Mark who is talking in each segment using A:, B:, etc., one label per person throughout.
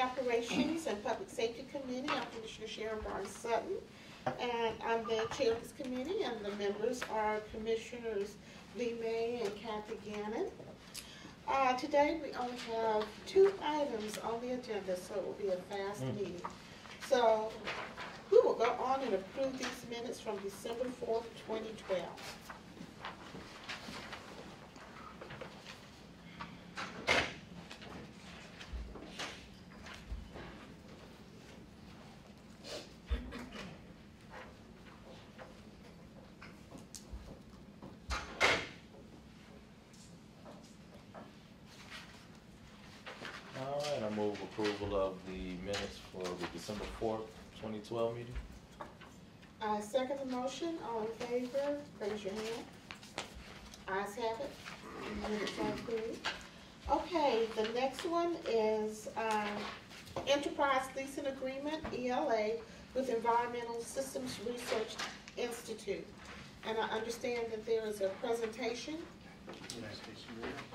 A: Operations and Public Safety Committee. I'm Commissioner Sharon Barnes Sutton, and I'm the chair of this committee, and the members are Commissioners Lee May and Kathy Gannon. Today we only have 2 items on the agenda, so it will be a fast meeting. So we will go on and approve these minutes from December 4th, 2012.
B: I move approval of the minutes for the December 4th, 2012 meeting.
A: I second the motion. All in favor, raise your hand. Ayes have it. Minutes are approved. Okay, the next one is Enterprise Leasing Agreement, ELA, with Environmental Systems Research Institute. And I understand that there is a presentation.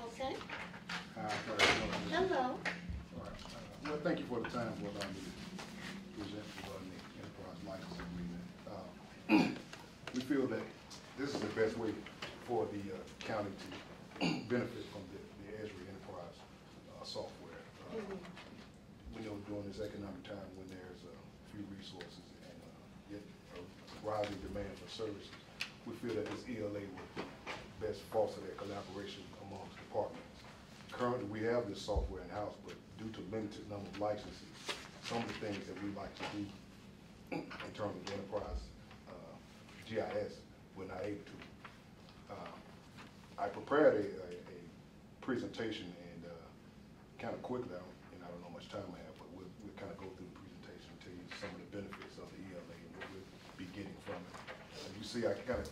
A: Okay. Hello.
C: Well, thank you for the time for allowing me to present regarding the enterprise license agreement. We feel that this is the best way for the county to benefit from the Esri enterprise software. We know during this economic time when there's few resources and yet a rising demand for services, we feel that this ELA will best foster that collaboration amongst departments. Currently, we have this software in-house, but due to limited number of licenses, some of the things that we like to do in terms of enterprise GIS, we're not able to. I prepared a presentation and kind of quickly, and I don't know how much time I have, but we'll kind of go through the presentation and tell you some of the benefits of the ELA and what we'll be getting from it. You see, I kind of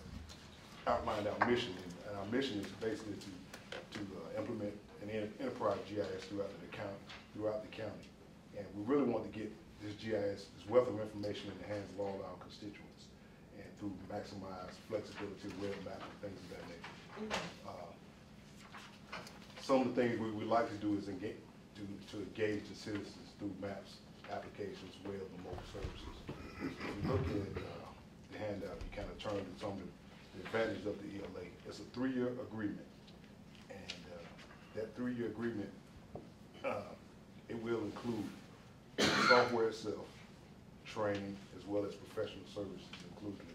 C: outlined our mission, and our mission is basically to implement an enterprise GIS throughout the county. And we really want to get this GIS, this wealth of information in the hands of all our constituents, and through maximize flexibility, web map, and things of that nature. Some of the things we like to do is engage the citizens through maps, applications, web, and mobile services. So if you look at the handout, you kind of turn to some of the advantages of the ELA. It's a 3-year agreement. That 3-year agreement, it will include the software itself, training, as well as professional services included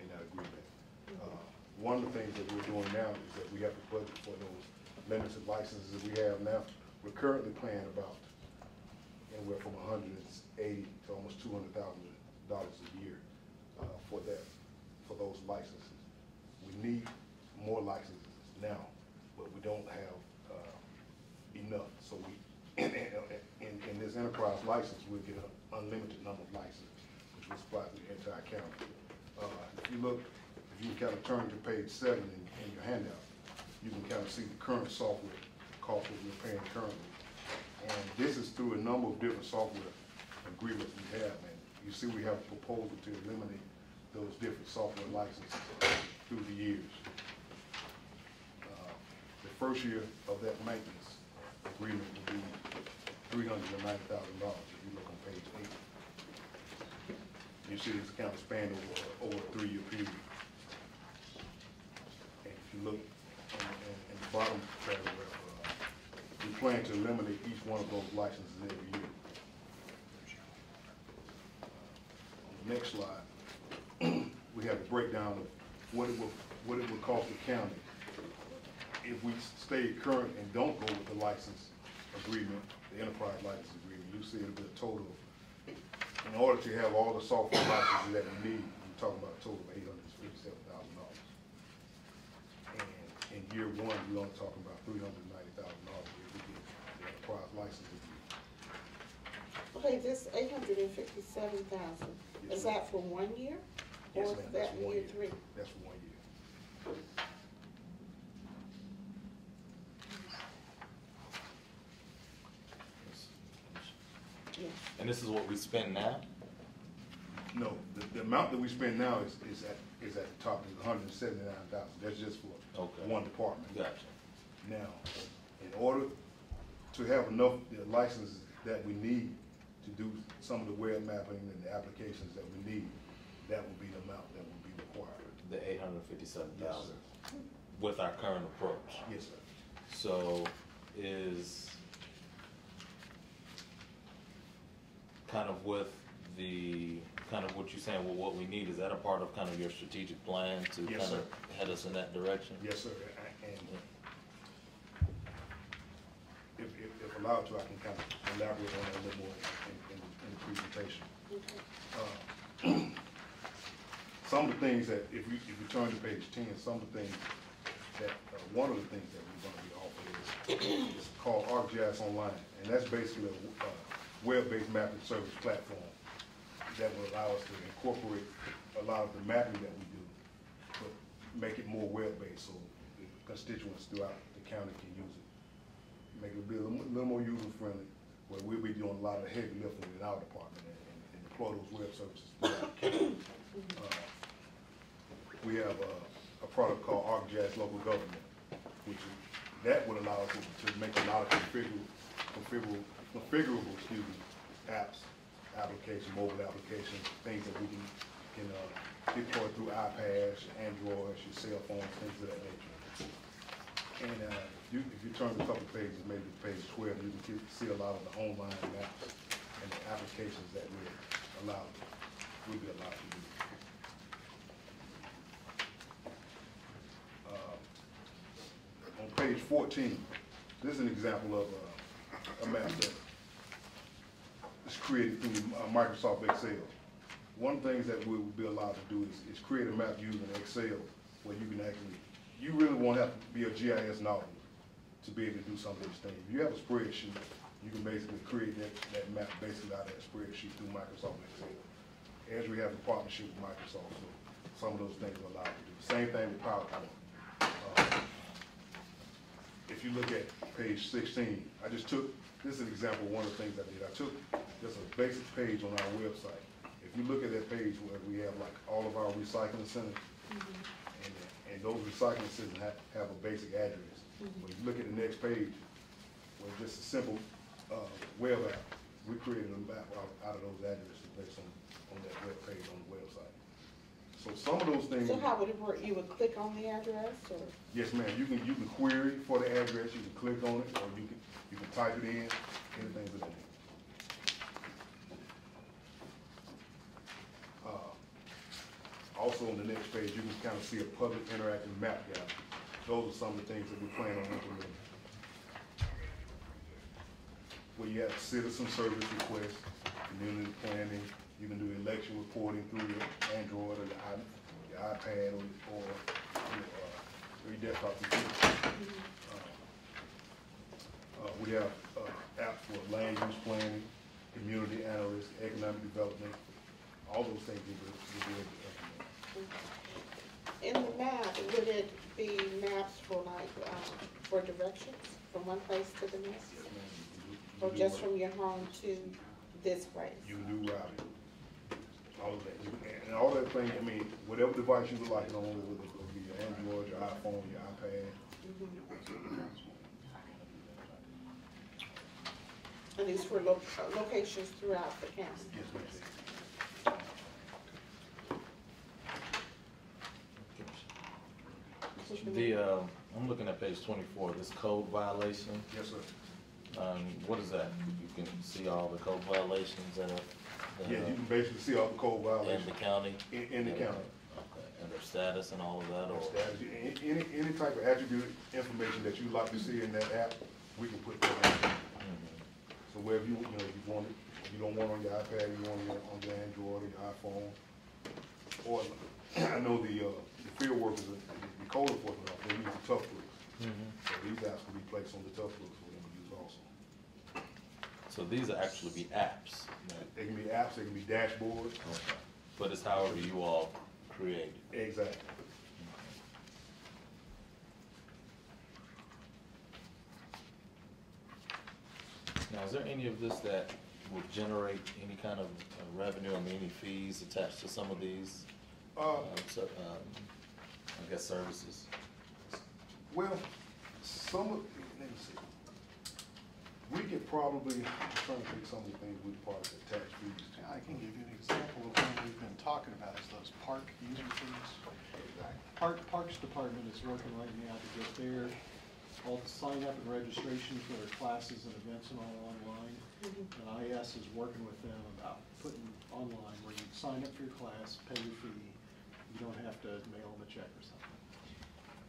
C: in that agreement. One of the things that we're doing now is that we have to budget for those limited licenses that we have now. We're currently paying about anywhere from $180,000 to almost $200,000 a year for those licenses. We need more licenses now, but we don't have enough. So in this enterprise license, we'll get an unlimited number of licenses, which will supply to the entire county. If you kind of turn to page 7 in your handout, you can kind of see the current software cost that we're paying currently. And this is through a number of different software agreements we have. And you see we have a proposal to eliminate those different software licenses through the years. The first year of that maintenance agreement will be $390,000 if you look on page 8. You see this kind of span over a 3-year period. And if you look in the bottom paragraph, we plan to eliminate each one of those licenses every year. On the next slide, we have a breakdown of what it would cost the county if we stay current and don't go with the license agreement, the enterprise license agreement. You see it'll be a total of, in order to have all the software licenses that we need, we're talking about a total of $857,000. And in year 1, we're only talking about $390,000 if we get the enterprise license agreement.
A: Okay, this $857,000, is that for 1 year?
C: Yes,
A: or
C: ma'am,
A: is
C: that's
A: that
C: for 1
A: year
C: year.
A: 3?
C: That's for 1 year.
A: Yeah.
B: And this is what we spend now?
C: No, the amount that we spend now is at the top, is $179,000. That's just for one department.
B: Gotcha.
C: Now, in order to have enough licenses that we need to do some of the web mapping and the applications that we need, that would be the amount that would be required.
B: The 857,000 with our current approach.
C: Yes, sir.
B: So is kind of with the kind of what you're saying, well, what we need, is that a part of kind of your strategic plan to
C: Yes,
B: kind
C: sir.
B: of head us in that direction?
C: Yes, sir. And if allowed to, I can kind of elaborate on that a little more in the presentation.
A: Okay.
C: Some of the things that, if you turn to page 10, some of the things that, one of the things that we're going to be offering is called ArcGIS Online. And that's basically a web-based mapping service platform that will allow us to incorporate a lot of the mapping that we do, but make it more web-based so the constituents throughout the county can use it. Make it be a little more user-friendly, where we'll be doing a lot of the heavy lifting in our department and deploy those web services throughout the county. We have a product called ArcGIS Local Government, which that would allow us to make a lot of configurable apps, applications, mobile applications, things that we can deploy through iPads, Androids, your cell phones, things of that nature. And if you turn a couple pages, maybe to page 12, you can see a lot of the online maps and the applications that we'll be allowed to do. On page 14, this is an example of a map that is created through Microsoft Excel. One of the things that we will be allowed to do is create a map using Excel, where you can actually, you really won't have to be a GIS knowledge to be able to do some of these things. If you have a spreadsheet, you can basically create that map basically out of that spreadsheet through Microsoft Excel. As we have a partnership with Microsoft, so some of those things are allowed to do. Same thing with PowerPoint. If you look at page 16, I just took, this is an example of one of the things I did. I took just a basic page on our website. If you look at that page where we have like all of our recycling centers, and those recycling centers have a basic address. When you look at the next page, where it's just a simple web app, we created a map out of those addresses based on that web page on the website. So some of those things.
A: So how would it work? You would click on the address, or?
C: Yes, ma'am. You can query for the address. You can click on it, or you can type it in. Anything with that. Also on the next page, you can kind of see a public interactive map guide. Those are some of the things that we plan on implementing. Where you have citizen service requests, community planning. You can do election reporting through your Android or your iPad or your desktop computer. We have apps for land use planning, community analysts, economic development. All those things we will be able to implement.
A: In the map, would it be maps for like, for directions from one place to the next?
C: Yes, ma'am.
A: Or just from your home to this place?
C: You can do routing. All of that. And all that thing, I mean, whatever device you would like it on, whether it would be your Android, your iPhone, your iPad.
A: And these for locations throughout the county?
C: Yes, ma'am.
B: I'm looking at page 24, this code violation.
C: Yes, sir.
B: What is that? You can see all the code violations that are.
C: Yeah, you can basically see all the code violations.
B: In the county?
C: In the county.
B: Okay, and their status and all of that, or?
C: Status. Any type of attribute information that you'd like to see in that app, we can put that in. So wherever if you want it, if you don't want it on your iPad, you want it on your Android or your iPhone. Or I know the field workers, the code enforcement officers, they use the tough books. So these apps can be placed on the tough books for them to use also.
B: So these are actually be apps?
C: They can be apps, they can be dashboards.
B: Okay. But it's however you all create it.
C: Exactly.
B: Now, is there any of this that will generate any kind of revenue, I mean, any fees attached to some of these, I guess, services?
C: Well, some of, let me see. We could probably, I'm trying to think some of the things we part of it.
D: I can give you an example of one we've been talking about is those park user fees. Parks Department is working right now to get all the sign up and registration for their classes and events and all online. And IS is working with them about putting online where you sign up for your class, pay your fee, you don't have to mail them a check or something.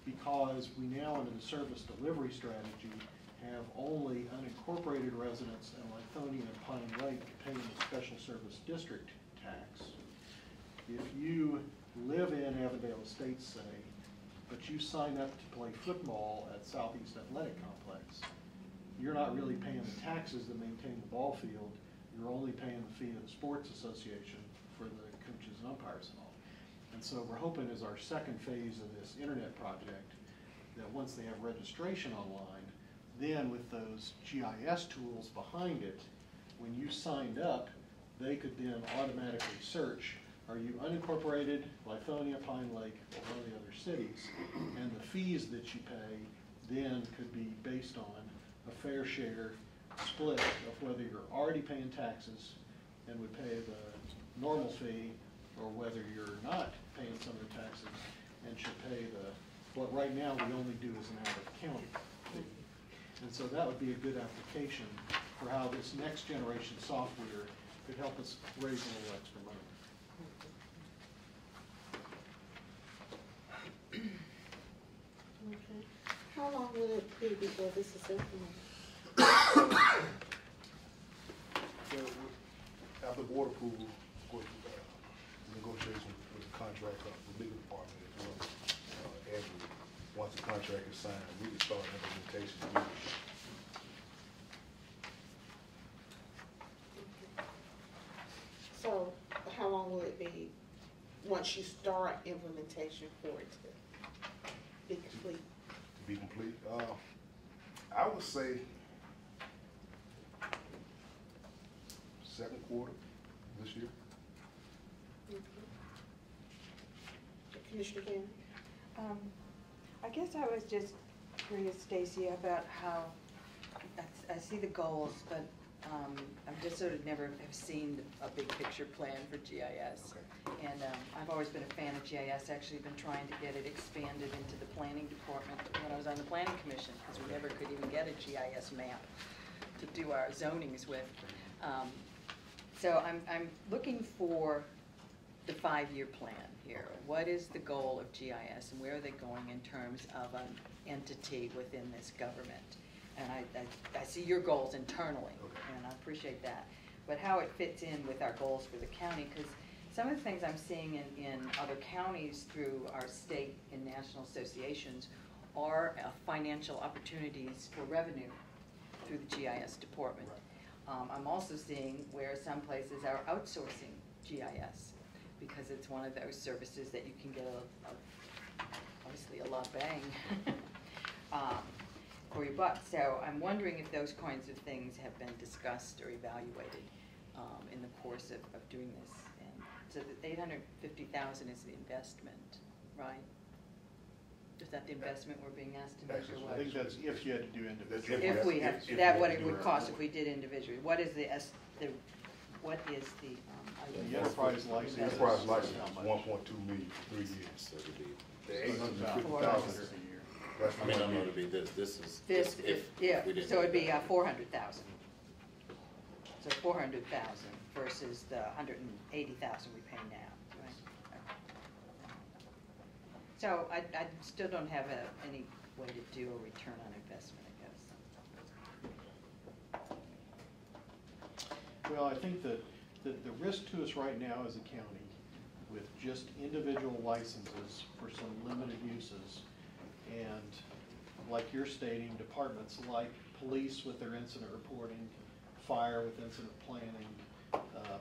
D: Because we now, under the service delivery strategy, have only unincorporated residents in Lithonia and Pine Lake paying the special service district tax. If you live in Avondale Estates, say, but you sign up to play football at Southeast Athletic Complex, you're not really paying the taxes to maintain the ball field. You're only paying the fee of the Sports Association for the coaches and umpires and all. And so we're hoping as our second phase of this internet project that once they have registration online, then with those GIS tools behind it, when you signed up, they could then automatically search, are you unincorporated, Lithonia, Pine Lake, or one of the other cities? And the fees that you pay then could be based on a fair share split of whether you're already paying taxes and would pay the normal fee, or whether you're not paying some of the taxes and should pay what right now we only do as an out-of-county fee. And so that would be a good application for how this next generation software could help us raise a little extra money.
A: Okay. How long will it be before this is implemented?
C: So, after board approval, of course, negotiation with the contractor, the legal department as well. And once the contract is signed, we can start implementation immediately.
A: So how long will it be once you start implementation for it to be complete?
C: To be complete, I would say second quarter this year.
A: Commissioner Gannon?
E: I guess I was just curious, Stacy, about how, I see the goals, but I've just sort of never have seen a big picture plan for GIS.
C: Okay.
E: And I've always been a fan of GIS, actually been trying to get it expanded into the planning department when I was on the planning commission, because we never could even get a GIS map to do our zonings with. So I'm looking for the 5-year plan here. What is the goal of GIS and where are they going in terms of an entity within this government? And I see your goals internally, and I appreciate that. But how it fits in with our goals for the county, because some of the things I'm seeing in other counties through our state and national associations are financial opportunities for revenue through the GIS department. I'm also seeing where some places are outsourcing GIS because it's one of those services that you can get obviously a lot of bang for your buck. So I'm wondering if those kinds of things have been discussed or evaluated in the course of doing this. And so the $850,000 is the investment, right? Is that the investment we're being asked to make, or what?
D: I think that's if you had to do individual.
E: If we had, that what it would cost if we did individually. What is the what is the
D: The enterprise license.
C: The enterprise license is 1.2 million for 3 years.
B: So it'd be,
C: The $850,000.
D: $400 a year.
C: That's
B: I mean, I'm
C: 1
B: going
C: year.
B: to be this is
E: this?
B: if we didn't.
E: So it'd be 400,000. So 400,000 versus the 180,000 we pay now, right? So I still don't have any way to do a return on investment, I guess.
D: Well, I think that the risk to us right now as a county, with just individual licenses for some limited uses, and like you're stating, departments like police with their incident reporting, fire with incident planning,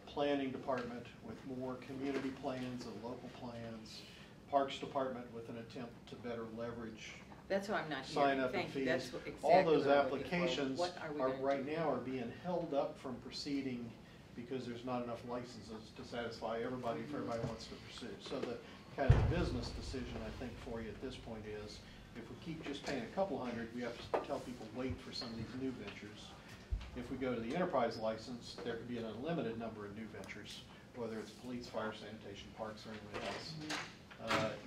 D: planning department with more community plans and local plans, parks department with an attempt to better leverage
E: That's why I'm not
D: sign
E: here.
D: up and
E: Thank you.
D: fees.
E: That's exactly
D: All those
E: what I'm looking for.
D: applications
E: What are we
D: are
E: gonna
D: right
E: do?
D: now are being held up from proceeding because there's not enough licenses to satisfy everybody if everybody wants to pursue. So the kind of business decision I think for you at this point is, if we keep just paying a couple hundred, we have to tell people wait for some of these new ventures. If we go to the enterprise license, there could be an unlimited number of new ventures, whether it's police, fire, sanitation, parks, or anything else.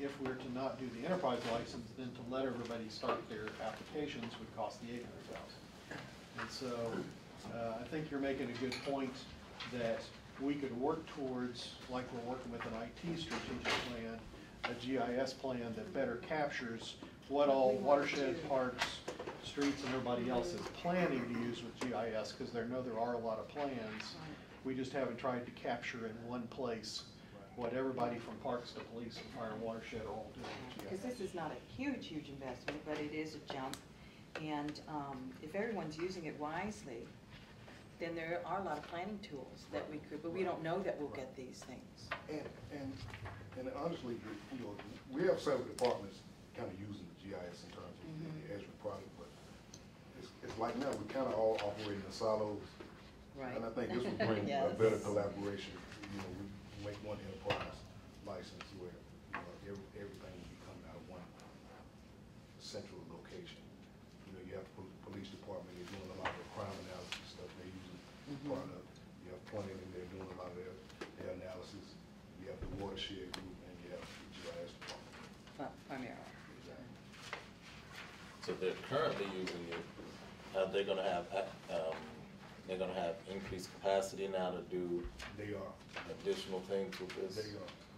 D: If we're to not do the enterprise license, then to let everybody start their applications would cost the $800,000. And so, I think you're making a good point that we could work towards, like we're working with an IT strategic plan, a GIS plan that better captures what all watershed, parks, streets, and everybody else is planning to use with GIS, because there are a lot of plans. We just haven't tried to capture in one place what everybody from parks to police and fire and watershed are all doing with
E: Because
D: GIS.
E: this is not a huge investment, but it is a jump. And if everyone's using it wisely, then there are a lot of planning tools that we could, but we don't know that we'll get these things.
C: And honestly, you know, we have several departments kind of using the GIS in terms of the Esri product, but it's like now we kind of all operate in silos.
E: Right.
C: And I think this will bring
E: Yes.
C: a better collaboration. You know, we make one enterprise license where, you know, everything will be coming out of one central location. You know, you have the police department, they're doing a lot of crime analysis stuff, they're using product. You have planning, they're doing a lot of their analysis. You have the watershed group, and you have the GIS department.
E: Primarily.
C: Exactly.
B: So they're currently using it, they're gonna have increased capacity now to do
C: They are.
B: additional things with this?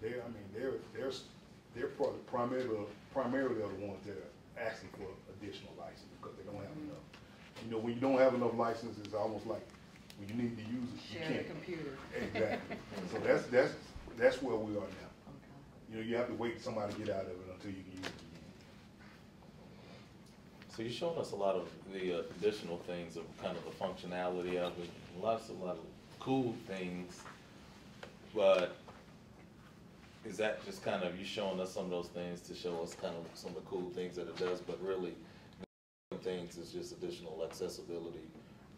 C: They are. I mean, they're primarily are the ones that are asking for additional license because they don't have enough. You know, when you don't have enough licenses, it's almost like when you need to use it, you
E: Share
C: can't.
E: the computer.
C: Exactly. So that's where we are now.
E: Okay.
C: You know, you have to wait for somebody to get out of it until you can use it again.
B: So you're showing us a lot of the additional things of kind of the functionality of it, a lot of cool things, but is that just kind of, you showing us some of those things to show us kind of some of the cool things that it does, but really the things is just additional accessibility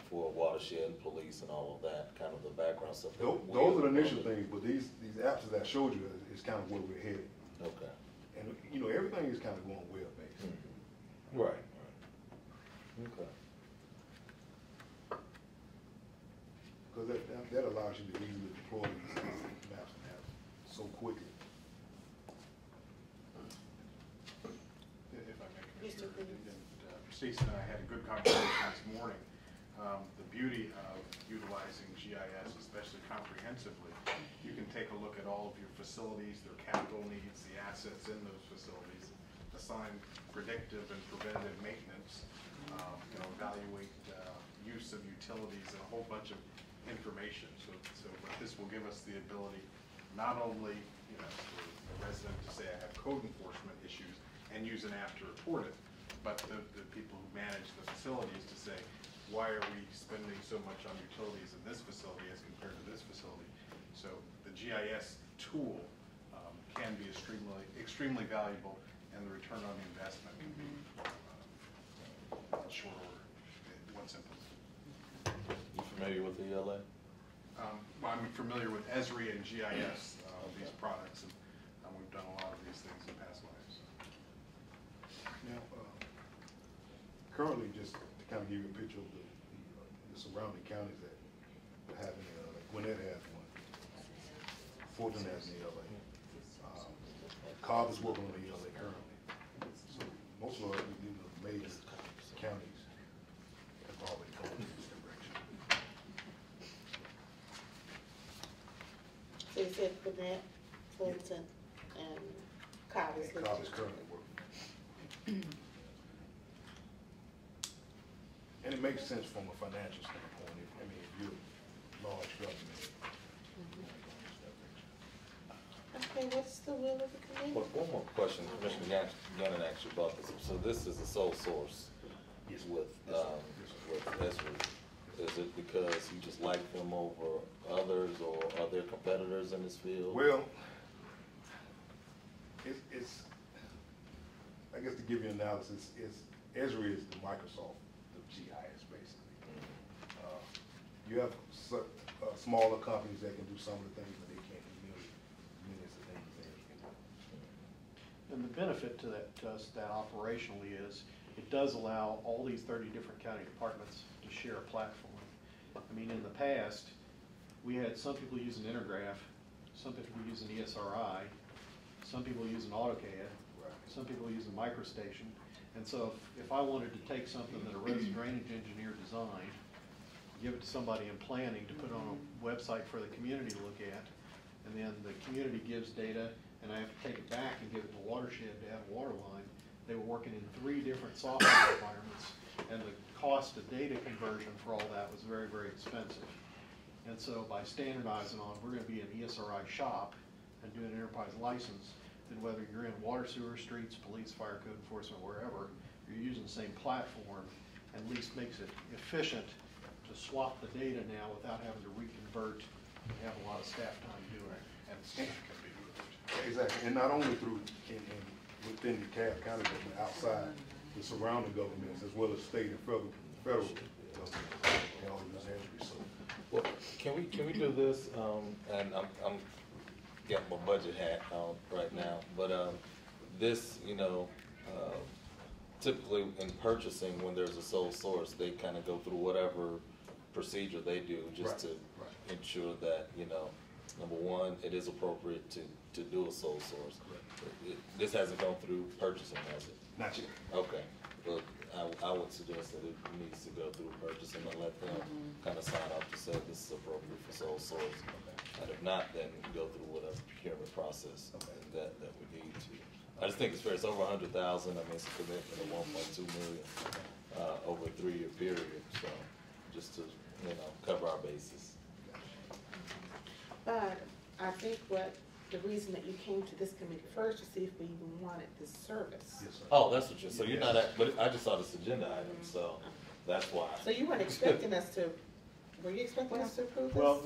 B: for watershed, police and all of that, kind of the background stuff?
C: Those are the initial things, but these apps that I showed you is kind of where we're headed.
B: Okay.
C: And, you know, everything is kind of going web-based.
B: Right. Okay.
C: Because that allows you to easily deploy these maps and apps so quickly.
F: If I may,
A: Mr.
F: Commissioner,
A: Green.
F: Stacy and I had a good conversation this morning. The beauty of utilizing GIS, especially comprehensively, you can take a look at all of your facilities, their capital needs, the assets in those facilities, assign predictive and preventative maintenance, evaluate use of utilities and a whole bunch of information. So what this will give us the ability, not only for the resident to say I have code enforcement issues and use an app to report it, but the people who manage the facilities to say, why are we spending so much on utilities in this facility as compared to this facility? So the GIS tool can be extremely valuable, and the return on the investment can be short order once implemented.
B: You familiar with the ELA?
F: Well, I'm familiar with Esri and GIS, these products, and we've done a lot of these things in past lives.
C: Now, currently, just to kind of give you a picture of the surrounding counties that have an ELA, like Gwinnett has one, Fulton has an ELA, Cobb is working on the ELA currently. So most of the major counties have already gone in this direction.
A: So you said Gwinnett, Fulton, and Cobb is
C: And Cobb is currently working. And it makes sense from a financial standpoint. If you're large government.
A: Okay, what's the will of the committee?
B: One more question, Commissioner Gannon asked you about this. So this is a sole source
C: Yes.
B: with Esri. Is it because you just like them over others, or are there competitors in this field?
C: Well, it's I guess to give you an analysis, Esri is the Microsoft of GIS, basically. You have smaller companies that can do some of the things that they can't do millions of things that Esri can do.
D: And the benefit to us that operationally is it does allow all these 30 different county departments to share a platform. I mean, in the past, we had some people using Intergraph, some people using ESRI, some people using AutoCAD, some people using MicroStation. And so if I wanted to take something that a resident drainage engineer designed, give it to somebody in planning to put on a website for the community to look at, and then the community gives data, and I have to take it back and give it to Watershed to add a water line. They were working in 3 different software environments, and the cost of data conversion for all that was very, very expensive. And so by standardizing on, we're going to be an ESRI shop and do an enterprise license, then whether you're in water, sewer, streets, police, fire, code enforcement, wherever, you're using the same platform, and at least makes it efficient to swap the data now without having to reconvert and have a lot of staff time doing it.
F: And staff can be moved.
C: Exactly, and not only through, within the County government, outside the surrounding governments, as well as state and federal government, and all of those entities, so.
B: Well, can we do this, and I'm getting my budget hat on right now, but, this, typically in purchasing, when there's a sole source, they kind of go through whatever procedure they do just to ensure that, number one, it is appropriate to do a sole source. This hasn't gone through purchasing, has it?
C: Not yet.
B: Okay, but I would suggest that it needs to go through purchasing and let them kind of sign off to say this is appropriate for sole source. And if not, then go through whatever procurement process that we need to. I just think it's fair. It's over 100,000. I mean, it's a commitment of 1.2 million over a 3-year period. So just to cover our bases.
A: But I think the reason that you came to this committee first to see if we even wanted this service.
C: Yes, sir.
B: Oh, that's what you're. So you're not. But I just saw this agenda item, so that's why.
A: So you weren't expecting us to. Were you expecting us to approve this?
D: Well,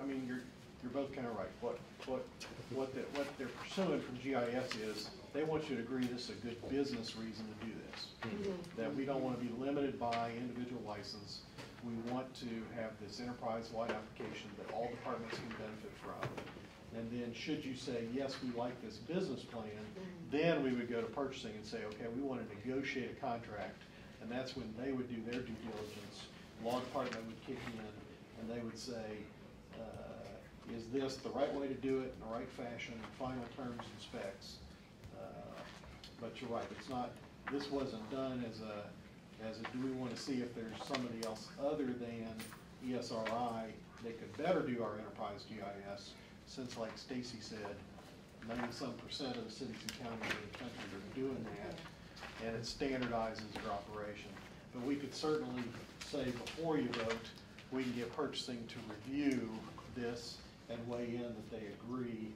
D: I mean, you're both kind of right. What they're pursuing from GIS is they want you to agree this is a good business reason to do this. That we don't want to be limited by individual license. We want to have this enterprise-wide application that all departments can benefit from. And then should you say, yes, we like this business plan, then we would go to purchasing and say, okay, we want to negotiate a contract. And that's when they would do their due diligence. Law department would kick in and they would say, is this the right way to do it in the right fashion, final terms and specs? But you're right, it's not, this wasn't done as a do we want to see if there's somebody else other than ESRI that could better do our enterprise GIS, since like Stacy said, 90-some% of the cities and counties in the country are doing that, and it standardizes their operation. But we could certainly say before you vote, we can get purchasing to review this and weigh in that they agree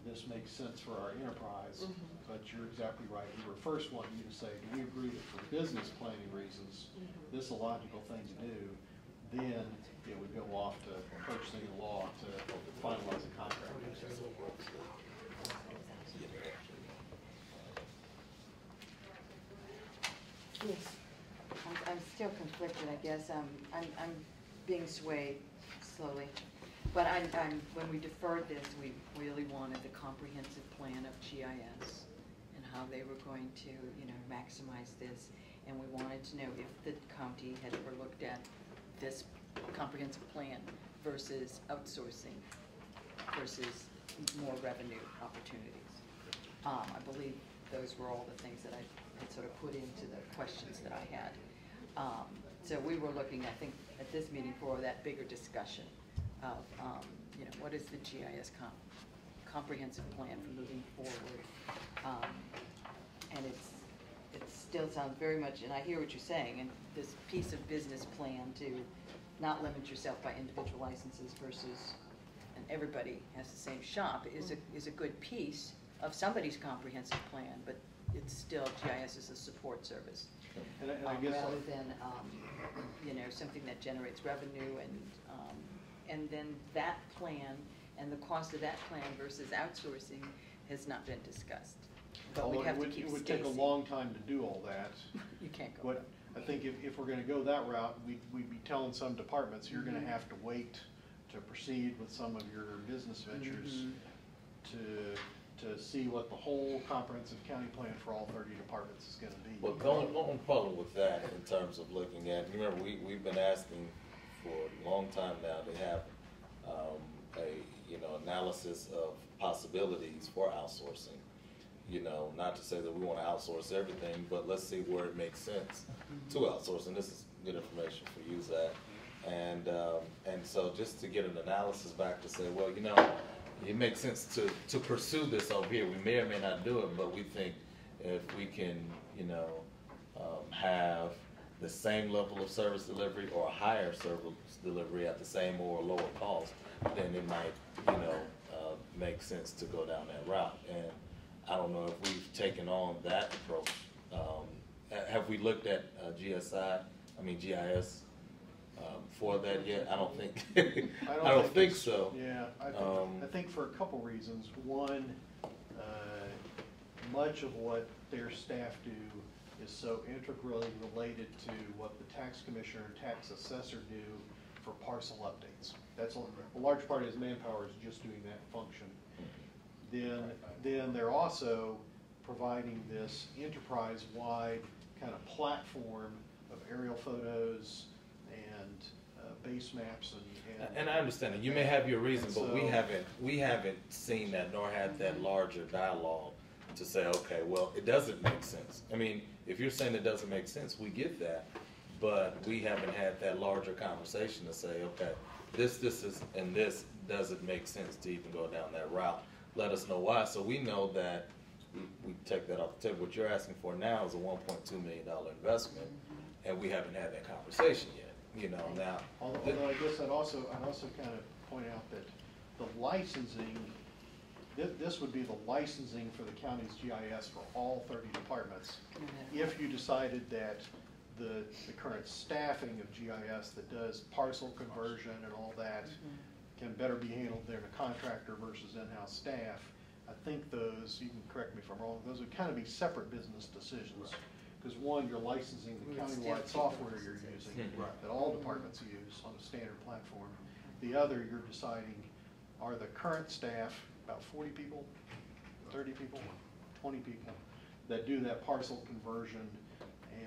D: this makes sense for our enterprise. But you're exactly right. We were first wanting you to say, do we agree that for business planning reasons, this is a logical thing to do? Then it would go off to purchasing the law to finalize the contract.
A: Yes.
E: I'm still conflicted, I guess. I'm being swayed slowly. But when we deferred this, we really wanted the comprehensive plan of GIS and how they were going to, maximize this. And we wanted to know if the county had ever looked at this comprehensive plan versus outsourcing versus more revenue opportunities. I believe those were all the things that I had sort of put into the questions that I had. So we were looking, I think, at this meeting for that bigger discussion of, what is the GIS comprehensive plan for moving forward? And it still sounds very much, and I hear what you're saying, and this piece of business plan to not limit yourself by individual licenses versus, and everybody has the same shop, is a good piece of somebody's comprehensive plan, but it's still, GIS is a support service.
D: And I guess
E: rather than, something that generates revenue and then that plan and the cost of that plan versus outsourcing has not been discussed. But we'd have to keep
D: it would take a long time to do all that.
E: You can't go.
D: I think if we're going to go that route, we'd be telling some departments, you're going to have to wait to proceed with some of your business ventures to see what the whole comprehensive county plan for all 30 departments is going to be.
B: Well, going forward with that in terms of looking at, remember, we've been asking for a long time now, they have analysis of possibilities for outsourcing. Not to say that we want to outsource everything, but let's see where it makes sense to outsource. And this is good information for you, Zach. And so just to get an analysis back to say, well, it makes sense to pursue this over here. We may or may not do it, but we think if we can, have the same level of service delivery or a higher service delivery at the same or lower cost, then it might, make sense to go down that route. And I don't know if we've taken on that approach. Have we looked at GIS for that yet? I don't think. I don't think so.
D: Yeah, I think for a couple reasons. One, much of what their staff do is so integrally related to what the tax commissioner and tax assessor do for parcel updates. That's a large part of his manpower is just doing that function. Then they're also providing this enterprise-wide kind of platform of aerial photos and base maps
B: and I understand it. You may have your reason, but we haven't seen that nor had that larger dialogue to say, okay, well, it doesn't make sense. I mean, if you're saying it doesn't make sense, we get that, but we haven't had that larger conversation to say, okay, this is, and this doesn't make sense to even go down that route. Let us know why, so we know that we take that off the table. What you're asking for now is a $1.2 million investment, and we haven't had that conversation yet. Now.
D: Although I guess I'd also kind of point out that the licensing, this would be the licensing for the county's GIS for all 30 departments. If you decided that the current staffing of GIS that does parcel conversion and all that can better be handled there in a contractor versus in-house staff, I think those, you can correct me if I'm wrong, those would kind of be separate business decisions. Because one, you're licensing the countywide software you're using that all departments use on a standard platform. The other, you're deciding, are the current staff, about 40 people, 30 people, 20 people, that do that parcel conversion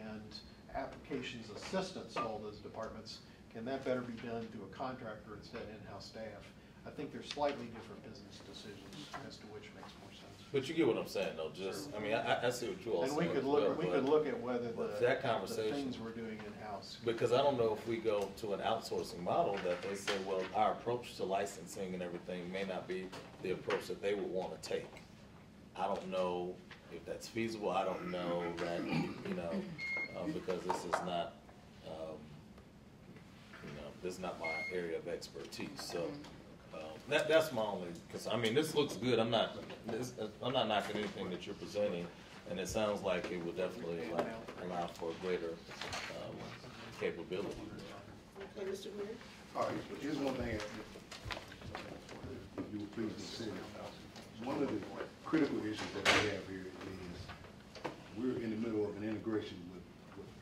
D: and applications assistance to all those departments, can that better be done through a contractor instead of in-house staff? I think there's slightly different business decisions as to which makes more sense.
B: But you get what I'm saying, though. Just, I mean, I see what you all saying.
D: And we could look at whether
B: that conversation,
D: the things we're doing in-house.
B: Because I don't know if we go to an outsourcing model that they say, well, our approach to licensing and everything may not be the approach that they would want to take. I don't know if that's feasible. I don't know that, because this is not, this is not my area of expertise. So that's my only, because I mean, this looks good. I'm not knocking anything that you're presenting, and it sounds like it would definitely allow for greater capability.
A: Okay, Mr. Greer?
C: All right, here's one thing you were pleased to see. One of the critical issues that we have here is we're in the middle of an integration with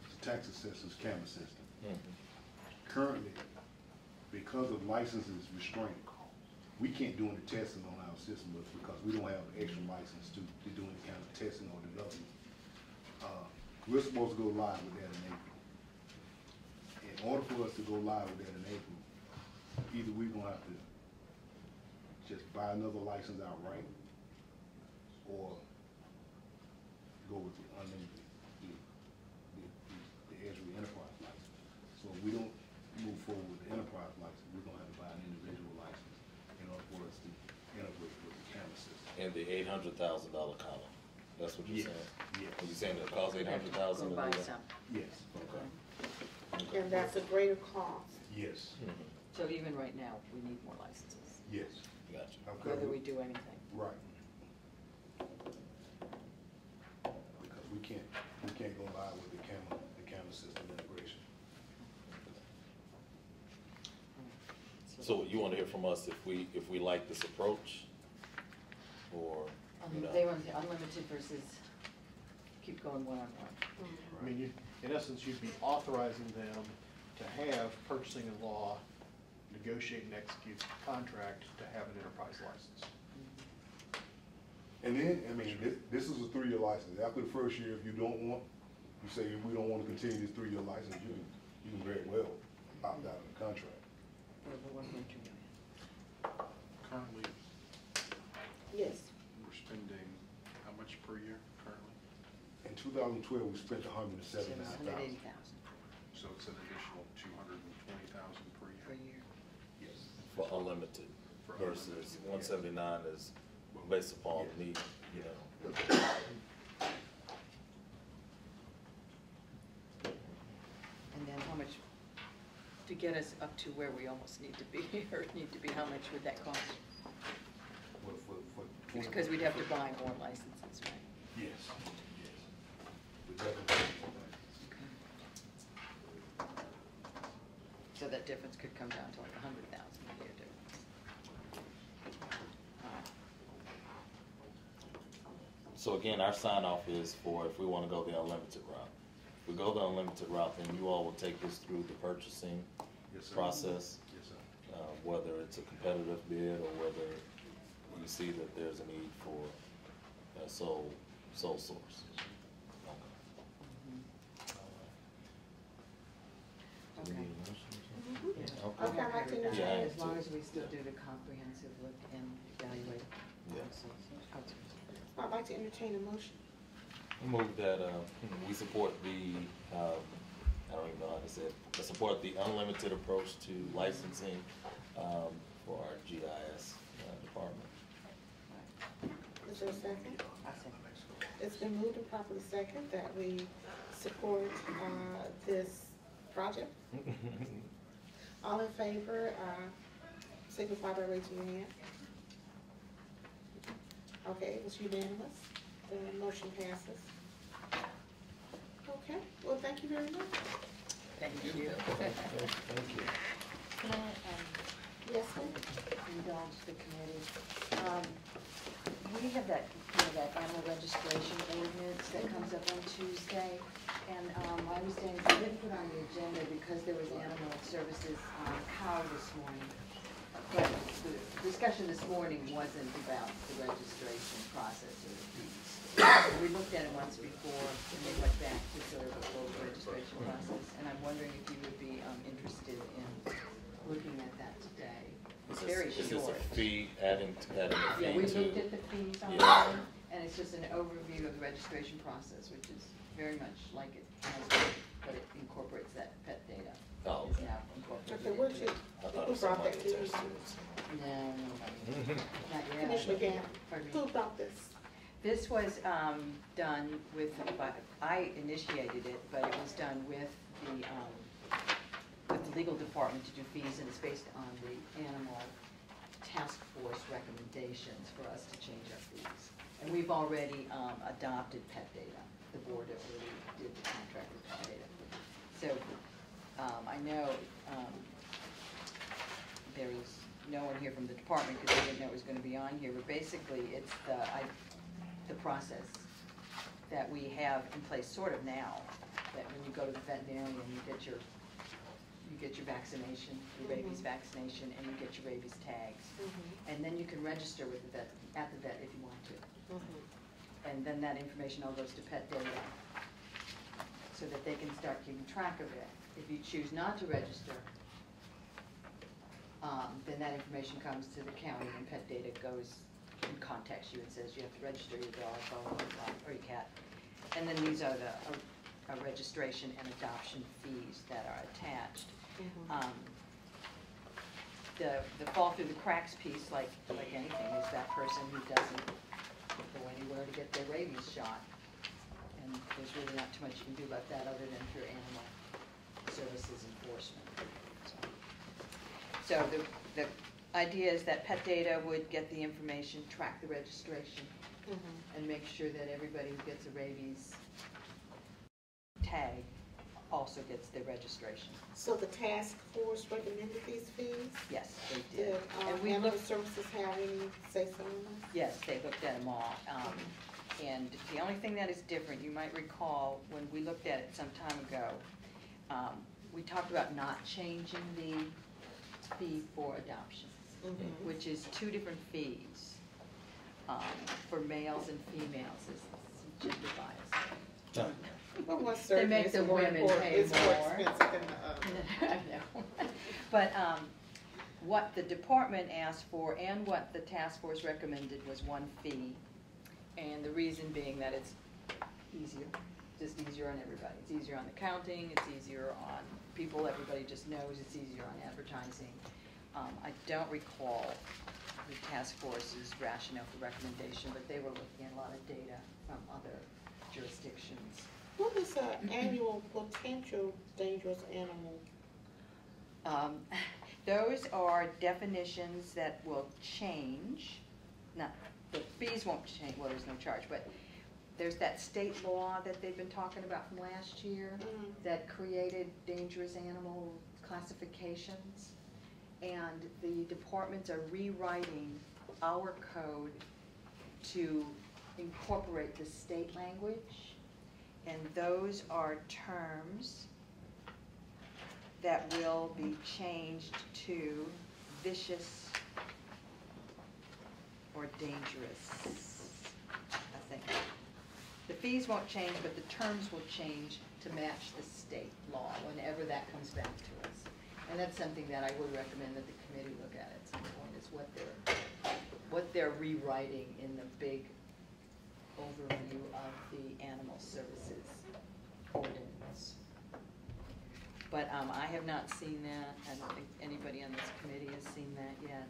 C: the tax assessor's camera system. Currently, because of licenses restraint, we can't do any testing on our system because we don't have an extra license to do any kind of testing or development. We're supposed to go live with that in April. In order for us to go live with that in April, either we're gonna have to just buy another license outright or go with the unlimited, the Esri enterprise license. So if we don't move forward with the enterprise license, we're gonna have to buy an individual license in order for us to integrate with the camera system.
B: And the $800,000 column. That's what you're saying?
C: Yes.
B: Are you saying it costs $800,000?
E: Go buy some.
C: Yes.
B: Okay.
A: And that's a greater cost.
C: Yes.
E: So even right now, we need more licenses,
C: Yes.
B: Gotcha.
C: Okay.
E: whether we do anything.
C: Right. Because we can't go live with the camera system integration.
B: So you want to hear from us if we like this approach, or
E: They want the unlimited versus keep going one-on-one.
D: I mean, in essence, you'd be authorizing them to have purchasing and law negotiate and execute the contract to have an enterprise license.
C: And then, I mean, this is a 3-year license. After the first year, if you don't want, you say we don't want to continue this 3-year license, you can very well opt out of the contract.
E: For the 1.2 million.
F: Currently,
A: Yes.
F: we're spending how much per year currently?
C: In 2012, we spent $179,000.
E: 180,000
F: So it's an additional 220,000 per
E: per
F: year.
E: year.
C: Yes.
B: For unlimited
F: For
B: versus
F: unlimited,
B: 179 is based upon need, you know.
E: And then how much, to get us up to where we almost need to be, or need to be, how much would that cost? Because we'd have to buy more licenses, right?
C: Yes. Yes. We definitely.
E: So that difference could come down to like 100,000 a year difference.
B: So again, our sign off is for if we want to go the unlimited route. If we go the unlimited route, then you all will take us through the purchasing
C: Yes, sir.
B: process,
C: Yes, sir.
B: whether it's a competitive bid or whether you see that there's a need for a sole source. Do we
E: Okay.
B: need a motion or something?
A: Mhm.
B: Okay.
A: Okay, I'd like to
E: with that,
B: Yeah,
E: as long
B: too.
E: as we still do the comprehensive look and evaluate.
B: Yeah.
E: Okay.
A: I'd like to entertain a motion.
B: I move that we support the, I don't even know how to say it, support the unlimited approach to licensing for our GIS department.
A: Is there a second?
E: I second.
A: It's been moved and properly second that we support this project. All in favor, signify by raising your hand. Okay, it was unanimous. The motion passes. Okay, well, thank you very much.
E: Thank you.
B: Thank you.
E: Can I
A: Yes, ma'am?
E: indulge the committee? We have that, that animal registration ordinance that comes up on Tuesday. And I understand we didn't put on the agenda because there was animal services cow this morning. But the discussion this morning wasn't about the registration process or the fees. We looked at it once before and they went back to sort of a full registration process. And I'm wondering if you would be interested in looking at that today. It's very
B: Is this
E: short.
B: a fee, adding a
E: Yeah,
B: fee
E: we
B: to?
E: looked at the fees on
B: Yeah.
E: it, and it's just an overview of the registration process, which is very much like it has been, but it incorporates that pet data.
B: Oh,
E: Is
B: okay.
E: now incorporated
A: Okay, where'd you,
E: into-
B: I thought it
A: who
B: was
A: brought that
B: somebody
A: to you?
B: attached to it.
E: No, nobody. Not yet.
A: Commissioner Gann,
E: Pardon me.
A: who brought this?
E: This was done with, I initiated it, but it was done with the legal department to do fees, and it's based on the animal task force recommendations for us to change our fees. And we've already adopted pet data, the board that really did the contract with pet data. So I know there is no one here from the department because they didn't know it was going to be on here, but basically it's the process that we have in place sort of now, that when you go to the veterinarian, you get your vaccination, your rabies vaccination, and you get your rabies tags. And then you can register with the vet, at the vet if you want to. And then that information all goes to pet data so that they can start keeping track of it. If you choose not to register, then that information comes to the county and pet data goes and contacts you and says you have to register your dog, blah, blah, blah, or your cat. And then these are the registration and adoption fees that are attached. The fall through the cracks piece, like anything, is that person who doesn't go anywhere to get their rabies shot. And there's really not too much you can do about that other than through animal services enforcement. So the idea is that pet data would get the information, track the registration, and make sure that everybody who gets a rabies tag also gets their registration.
A: So the task force recommended these fees?
E: Yes, they did.
A: Did
E: And we
A: animal
E: looked,
A: services have any say-so on this?
E: yes, they looked at them all. And the only thing that is different, you might recall, when we looked at it some time ago, we talked about not changing the fee for adoption, which is 2 different fees for males and females. It's gender bias.
A: But one
E: They
A: service
E: make
A: is
E: the
A: more
E: women
A: important,
E: pay
A: it's more
E: more.
A: expensive than the other.
E: I know. But what the department asked for and what the task force recommended was one fee. And the reason being that it's easier, just easier on everybody. It's easier on accounting, it's easier on people, everybody just knows, it's easier on advertising. I don't recall the task force's rationale for recommendation, but they were looking at a lot of data from other jurisdictions.
A: What is an annual potential dangerous animal?
E: Those are definitions that will change. Not, the fees won't change, well, there's no charge, but there's that state law that they've been talking about from last year that created dangerous animal classifications. And the departments are rewriting our code to incorporate the state language. And those are terms that will be changed to vicious or dangerous, I think. The fees won't change, but the terms will change to match the state law whenever that comes back to us. And that's something that I would recommend that the committee look at some point, is what they're rewriting in the big overview of the animal services ordinance. But I have not seen that. I don't think anybody on this committee has seen that yet.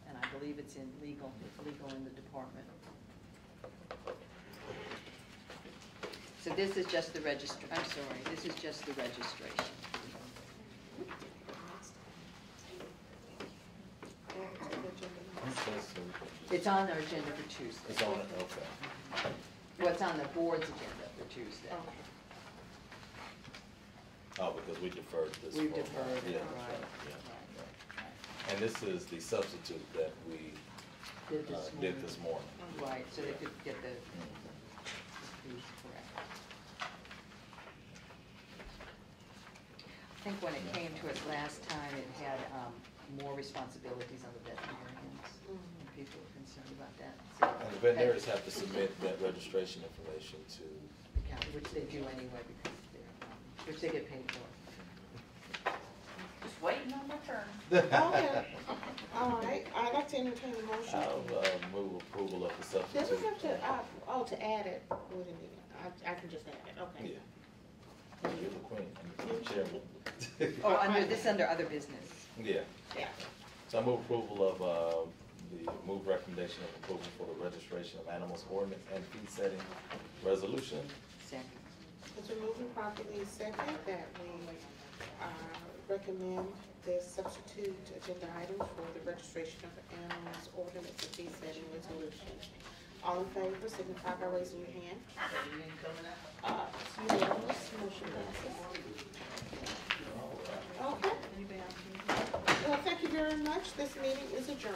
E: And I believe it's legal in the department. So this is just the this is just the registration. It's on our agenda for Tuesday.
B: It's on it, okay.
E: Well, it's on the board's agenda for Tuesday.
B: Oh, because we deferred this.
E: We've
B: one.
E: deferred it,
B: Yeah,
E: right.
B: yeah. And this is the substitute that we
E: Did
B: did this morning.
E: Right, so they
B: Yeah.
E: could get the
B: Mhm.
E: fees correct. I think when it came to us last time, it had more responsibilities on the veterinarians. And people were concerned about that. So-
B: And the veterinarians have to submit that registration information to,
E: Yeah, which they do anyway because which they get paid for.
G: Just waiting on my turn.
A: Okay, all right, I'd like to entertain a motion.
B: I'll move approval of the
A: Does it
B: substitute.
A: have to, to add it, wait a minute, I can just add it, okay.
B: Yeah. You're the queen, I'm the chairman.
E: Oh, under other business.
B: Yeah.
A: Yeah.
B: So I move approval of the recommendation of approval for the registration of animals ordinance and fee setting resolution.
E: Second.
A: It's been moved and properly second that we recommend this substitute agenda item for the registration of animals ordinance and fee setting resolution. All in favor, signify by raising your hand. It's unanimous, motion passes. Okay. Well, thank you very much. This meeting is adjourned.